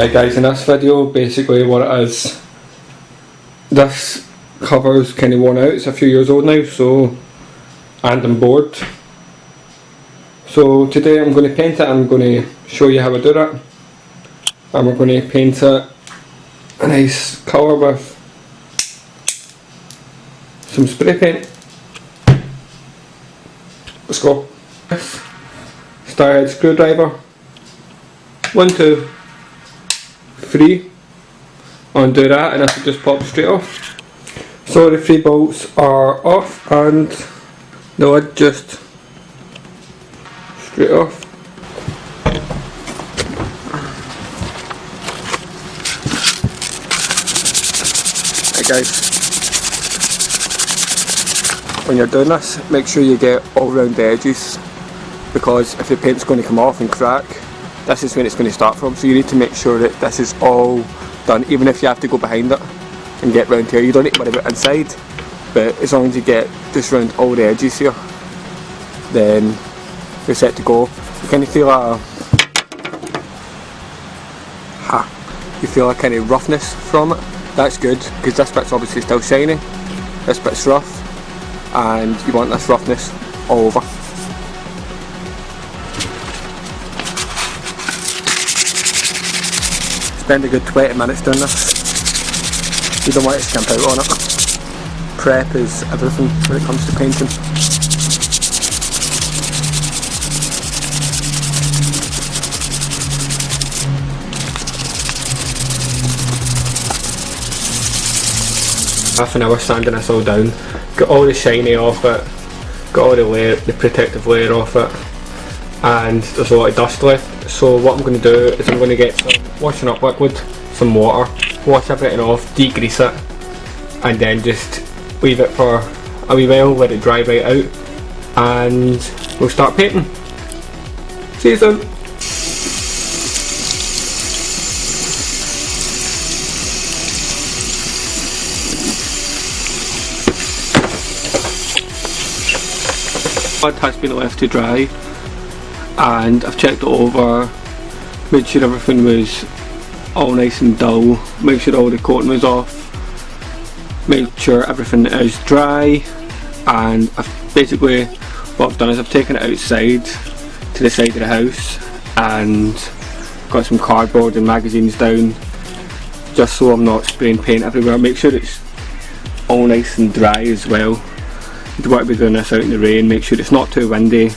Right guys, in this video basically what it is, this cover's kind of worn out, it's a few years old now, so, and I'm bored. So today I'm going to paint it, I'm going to show you how I do it, and we're going to paint it a nice colour with some spray paint. Let's go. Star head screwdriver, 1, 2, 3, undo that, and this will just pop straight off. So the 3 bolts are off and the lid just straight off. Hey guys, when you're doing this, make sure you get all round the edges, because if the paint's going to come off and crack, this is when it's going to start from. So you need to make sure that this is all done, even if you have to go behind it and get round here. You don't need to worry about inside, but as long as you get just round all the edges here, then you're set to go. You kind of feel a kind of roughness from it. That's good, because this bit's obviously still shiny, this bit's rough, and you want this roughness all over. Spend a good 20 minutes doing this. You don't want to skimp out on it. Prep is everything when it comes to painting. Half an hour sanding this all down, got all the shiny off it, got all the protective layer off it, and there's a lot of dust left. So what I'm going to do is I'm going to get some washing up liquid, some water, wash everything off, degrease it, and then just leave it for a wee while, let it dry right out, and we'll start painting. See you soon. It has been left to dry, and I've checked it over, made sure everything was all nice and dull, made sure all the coating was off, made sure everything is dry, and I've basically, what I've done is I've taken it outside to the side of the house and got some cardboard and magazines down, just so I'm not spraying paint everywhere. Make sure it's all nice and dry as well. You don't want to be doing this out in the rain. Make sure it's not too windy,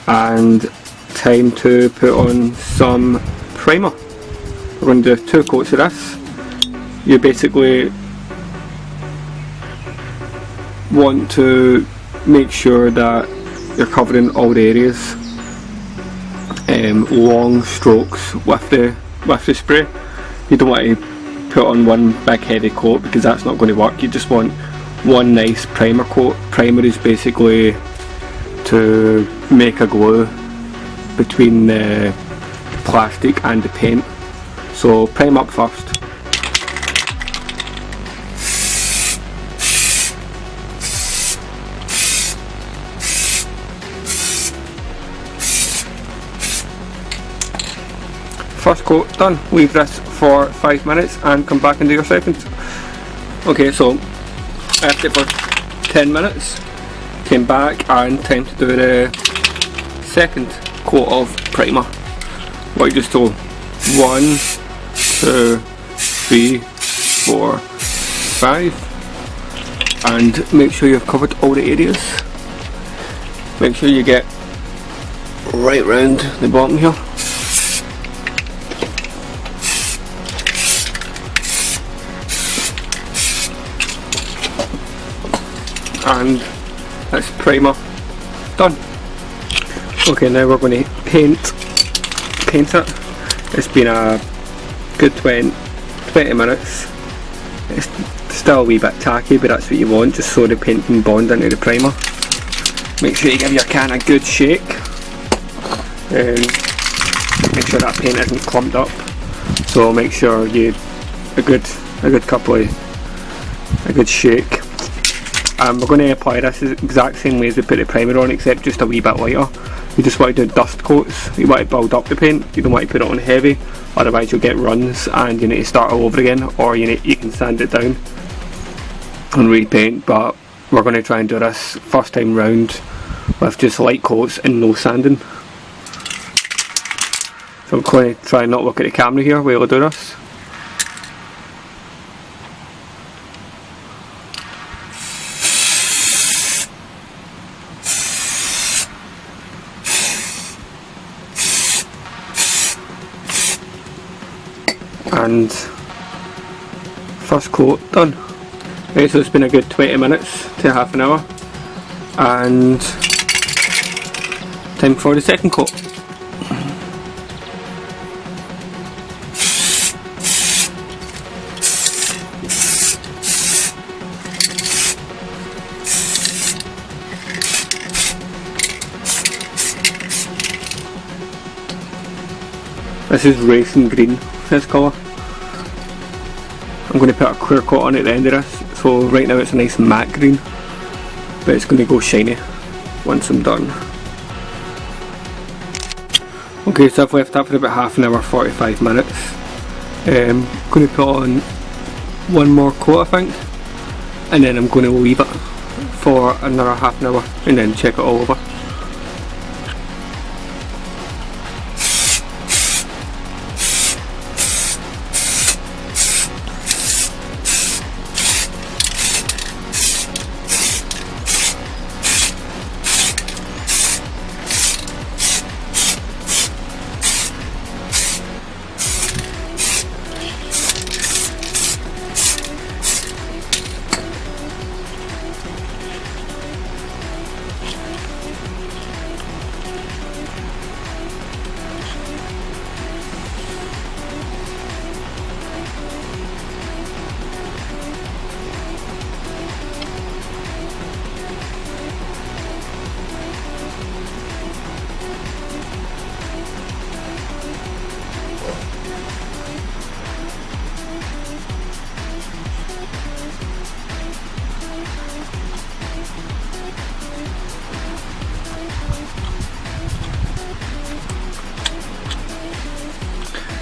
and time to put on some primer. We're going to do 2 coats of this. You basically want to make sure that you're covering all the areas, long strokes with the spray. You don't want to put on one big heavy coat, because that's not going to work. You just want one nice primer coat. Primer is basically to make a glue between the plastic and the paint. So prime up first. First coat done. Leave this for 5 minutes and come back and do your second. Okay, so I left it for 10 minutes, came back, and time to do the second coat of primer. What I just told, 1, 2, 3, 4, 5, and make sure you've covered all the areas. Make sure you get right round the bottom here. And that's primer done. Okay, now we're going to paint it. It's been a good 20 minutes. It's still a wee bit tacky, but that's what you want, just so the paint can bond into the primer. Make sure you give your can a good shake, and make sure that paint isn't clumped up. So make sure you a good shake. We're going to apply this the exact same way as we put the primer on, except just a wee bit lighter. You just want to do dust coats. You want to build up the paint, you don't want to put it on heavy, otherwise you'll get runs and you need to start all over again, or you can sand it down and repaint. But we're going to try and do this first time round with just light coats and no sanding. So I'm going to try and not look at the camera here while I do this. And first coat done. Right, so it's been a good 20 minutes to half an hour, and time for the second coat. This is racing green, this colour. I'm going to put a clear coat on at the end of this, so right now it's a nice matte green, but it's going to go shiny once I'm done. Okay, so I've left that for about half an hour, 45 minutes. I'm going to put on one more coat I think, and then I'm going to leave it for another half an hour and then check it all over.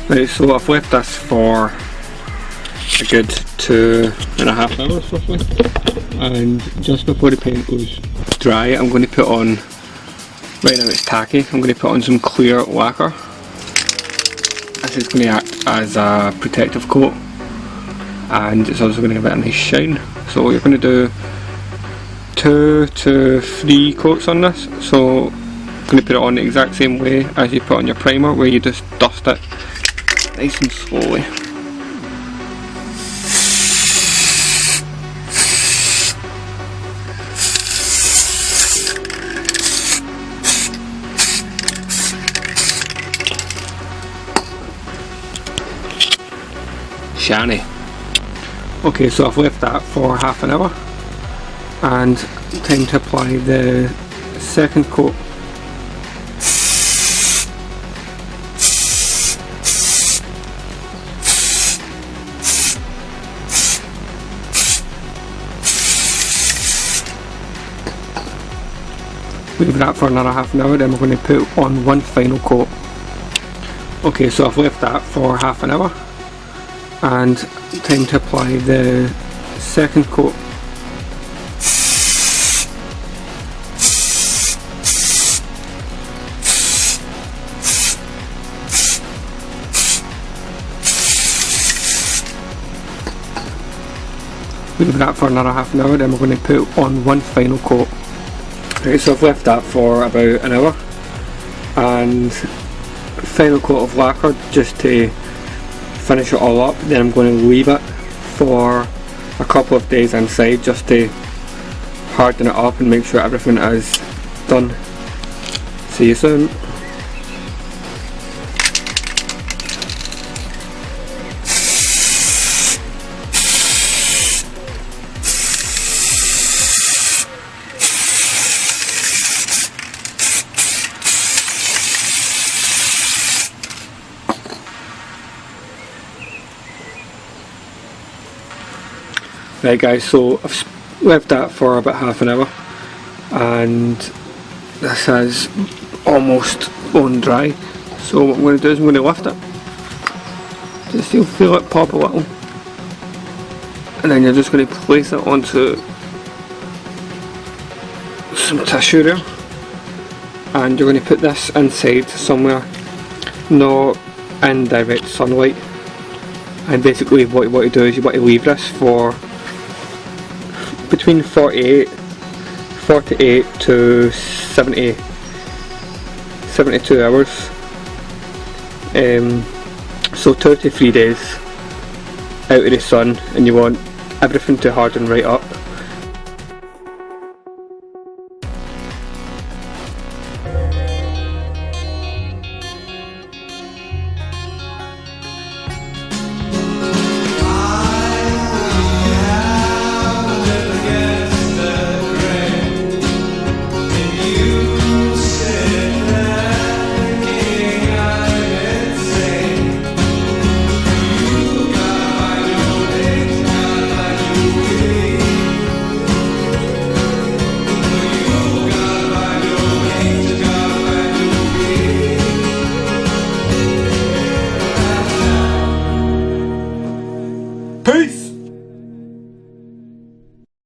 Right, so I've left this for a good 2.5 hours roughly, and just before the paint goes dry I'm going to put on, right now it's tacky, I'm going to put on some clear lacquer. This is going to act as a protective coat, and it's also going to give it a nice shine. So you're going to do 2 to 3 coats on this, so I'm going to put it on the exact same way as you put on your primer, where you just dust it nice and slowly. Shiny. Okay, so I've left that for half an hour, and time to apply the second coat. Leave that for another half an hour, then we're going to put on one final coat. Okay, so I've left that for half an hour, and time to apply the second coat. Leave that for another half an hour, then we're going to put on one final coat. Right, so I've left that for about an hour, and final coat of lacquer just to finish it all up. Then I'm going to leave it for a couple of days inside just to harden it up and make sure everything is done. See you soon. Right guys, so I've left that for about half an hour, and this is almost bone dry. So what I'm going to do is I'm going to lift it, just feel it pop a little, and then you're just going to place it onto some tissue there, and you're going to put this inside somewhere not in direct sunlight. And basically what you want to do is you want to leave this for between 48 to 72 hours. So 2 to 3 days out of the sun, and you want everything to harden right up.